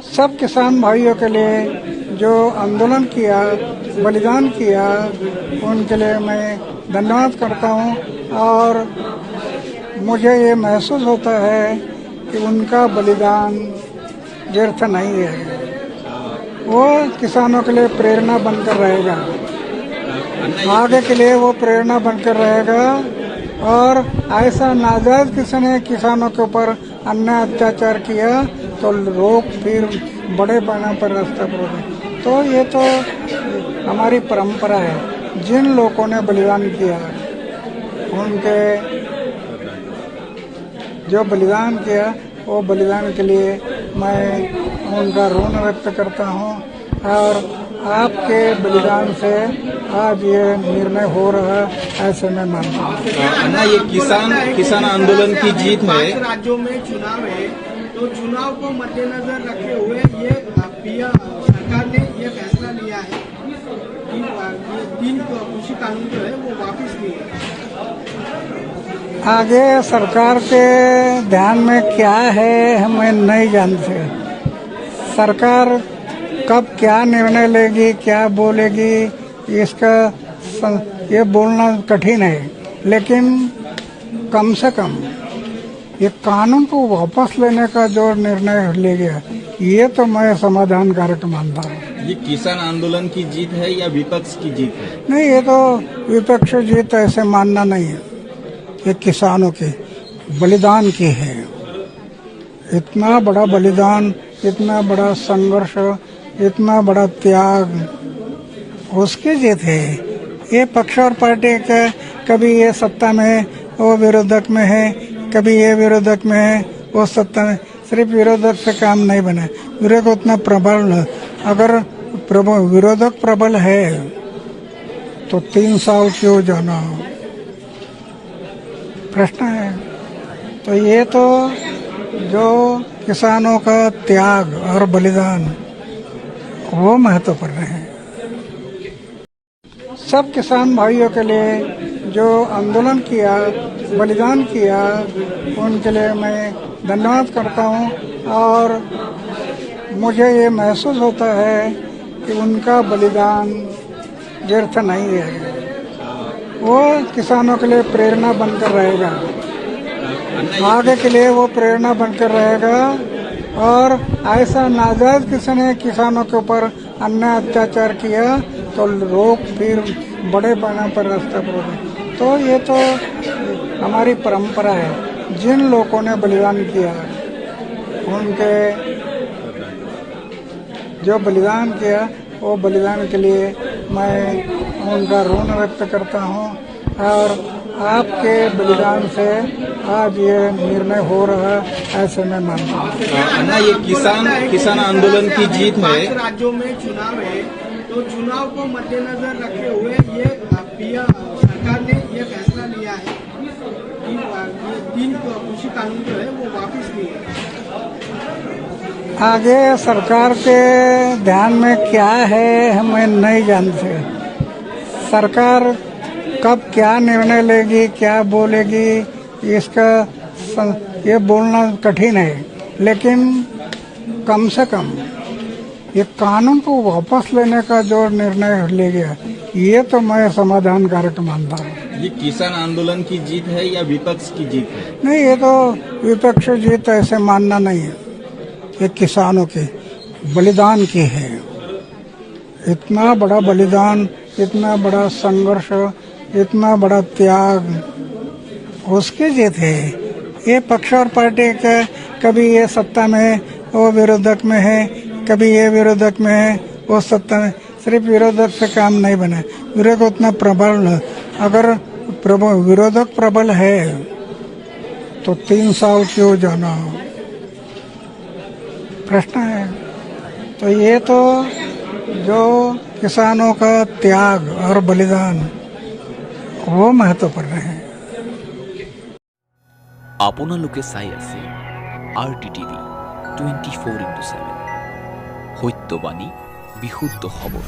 सब किसान भाइयों के लिए जो आंदोलन किया, बलिदान किया, उनके लिए मैं धन्यवाद करता हूँ। और मुझे ये महसूस होता है कि उनका बलिदान व्यर्थ नहीं है। वो किसानों के लिए प्रेरणा बनकर रहेगा, आगे के लिए वो प्रेरणा बनकर रहेगा। और ऐसा नाजायज किसी ने किसानों के ऊपर अन्याय अत्याचार किया तो लोग फिर बड़े पैमाने पर रास्ते पर होते। तो ये तो हमारी परंपरा है। जिन लोगों ने बलिदान किया, उनके जो बलिदान किया, वो बलिदान के लिए मैं उनका ऋण व्यक्त करता हूँ। और आपके बलिदान से आज ये निर्णय हो रहा है, ऐसे मैं मानता हूँ। अन्ना, ये किसान आंदोलन की जीत है। 5 राज्यों में चुनाव है, तो चुनाव को मद्देनजर रखे हुए ये सरकार ने ये फैसला लिया है कि 3 कृषि कानून जो है वो वापस लिए। आगे सरकार के ध्यान में क्या है हमें नहीं जानते। सरकार कब क्या निर्णय लेगी, क्या बोलेगी, इसका ये बोलना कठिन है। लेकिन कम से कम ये कानून को वापस लेने का जो निर्णय ले गया, ये तो मैं समाधानकारक मानता हूँ। ये किसान आंदोलन की जीत है या विपक्ष की जीत है? नहीं, ये तो विपक्ष जीत ऐसे मानना नहीं है। ये किसानों के बलिदान की है। इतना बड़ा बलिदान, इतना बड़ा संघर्ष, इतना बड़ा त्याग, उसकी जीत है। ये पक्ष और पार्टी का कभी ये सत्ता में वो विरोधक में है, कभी ये विरोधक में है, वो सत्ता में। सिर्फ विरोधक से काम नहीं बना। विरोधक उतना प्रबल, अगर विरोधक प्रबल है तो 3 साल क्यों जाना, प्रश्न है। तो ये तो जो किसानों का त्याग और बलिदान, वो महत्वपूर्ण है। सब किसान भाइयों के लिए जो आंदोलन किया, बलिदान किया, उनके लिए मैं धन्यवाद करता हूँ। और मुझे ये महसूस होता है कि उनका बलिदान व्यर्थ नहीं है। वो किसानों के लिए प्रेरणा बनकर रहेगा, आगे के लिए वो प्रेरणा बनकर रहेगा। और ऐसा नाजायज किसी ने किसानों के ऊपर अन्याय अत्याचार किया तो लोग फिर बड़े पैमाने पर रास्ते पर होते। तो ये तो हमारी परंपरा है। जिन लोगों ने बलिदान किया, उनके जो बलिदान किया, वो बलिदान के लिए मैं उनका ऋण व्यक्त करता हूँ। और आपके बलिदान से आज ये निर्णय हो रहा है, ऐसे मैं मानता हूँ। अन्ना, ये किसान आंदोलन की जीत है। 5 राज्यों में चुनाव है, तो चुनाव को मद्देनजर रखे हुए ये सरकार ने ये फैसला लिया है कि 3 कृषि कानून जो है वो वापस लिए। आगे सरकार के ध्यान में क्या है हमें नहीं जानते। सरकार कब क्या निर्णय लेगी, क्या बोलेगी, इसका ये बोलना कठिन है। लेकिन कम से कम ये कानून को वापस लेने का जो निर्णय ले गया, ये तो मैं समाधानकारक मानता हूँ। ये किसान आंदोलन की जीत है या विपक्ष की जीत है? नहीं, ये तो विपक्ष जीत ऐसे मानना नहीं है। ये किसानों के बलिदान की है। इतना बड़ा बलिदान, इतना बड़ा संघर्ष, इतना बड़ा त्याग, उसकी जीत है। ये पक्ष और पार्टी का कभी ये सत्ता में वो विरोधक में है, कभी ये विरोधक में है, वो सत्ता में। सिर्फ विरोधक से काम नहीं बना। विरोधक उतना प्रबल, अगर विरोधक प्रबल है तो 3 साल क्यों जाना, प्रश्न है। तो ये तो जो किसानों का त्याग और बलिदान, वो महत्वपूर्ण है। আপোনালোকে চাই আছে RTTV 24/7 সত্যবাণী বিশুদ্ধ খবৰ।